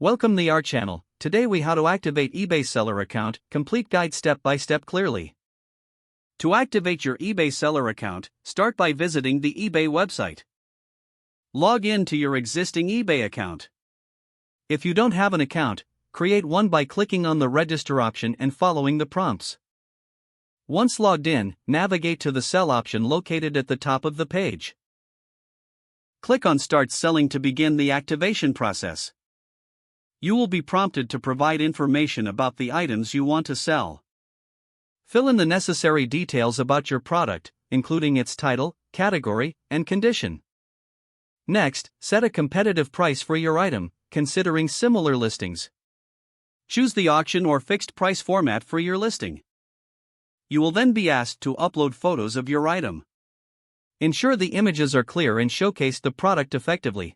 Welcome to our channel. Today we how to activate eBay seller account, complete guide step by step clearly. To activate your eBay seller account, start by visiting the eBay website. Log in to your existing eBay account. If you don't have an account, create one by clicking on the register option and following the prompts. Once logged in, navigate to the sell option located at the top of the page. Click on Start Selling to begin the activation process. You will be prompted to provide information about the items you want to sell. Fill in the necessary details about your product, including its title, category, and condition. Next, set a competitive price for your item, considering similar listings. Choose the auction or fixed price format for your listing. You will then be asked to upload photos of your item. Ensure the images are clear and showcase the product effectively.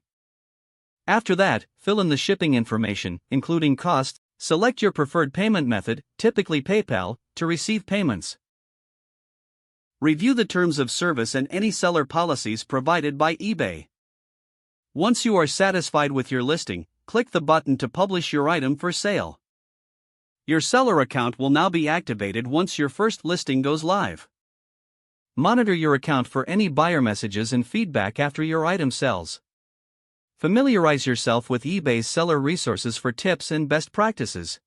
After that, fill in the shipping information, including cost. Select your preferred payment method, typically PayPal, to receive payments. Review the terms of service and any seller policies provided by eBay. Once you are satisfied with your listing, click the button to publish your item for sale. Your seller account will now be activated once your first listing goes live. Monitor your account for any buyer messages and feedback after your item sells. Familiarize yourself with eBay's seller resources for tips and best practices.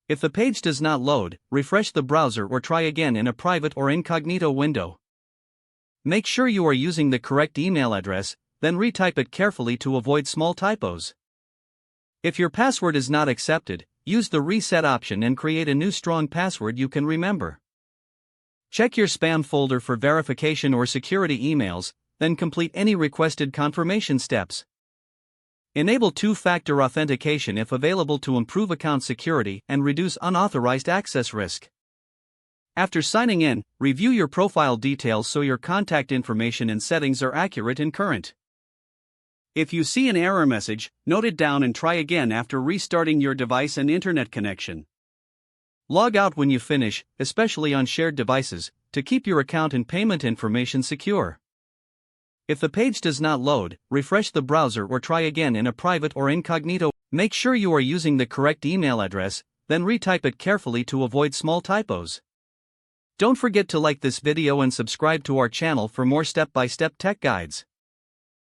If the page does not load, refresh the browser or try again in a private or incognito window. Make sure you are using the correct email address, then retype it carefully to avoid small typos. If your password is not accepted, use the reset option and create a new strong password you can remember. Check your spam folder for verification or security emails, then complete any requested confirmation steps. Enable two-factor authentication if available to improve account security and reduce unauthorized access risk. After signing in, review your profile details so your contact information and settings are accurate and current. If you see an error message, note it down and try again after restarting your device and internet connection. Log out when you finish, especially on shared devices, to keep your account and payment information secure. If the page does not load, refresh the browser or try again in a private or incognito. Make sure you are using the correct email address, then retype it carefully to avoid small typos. Don't forget to like this video and subscribe to our channel for more step-by-step tech guides.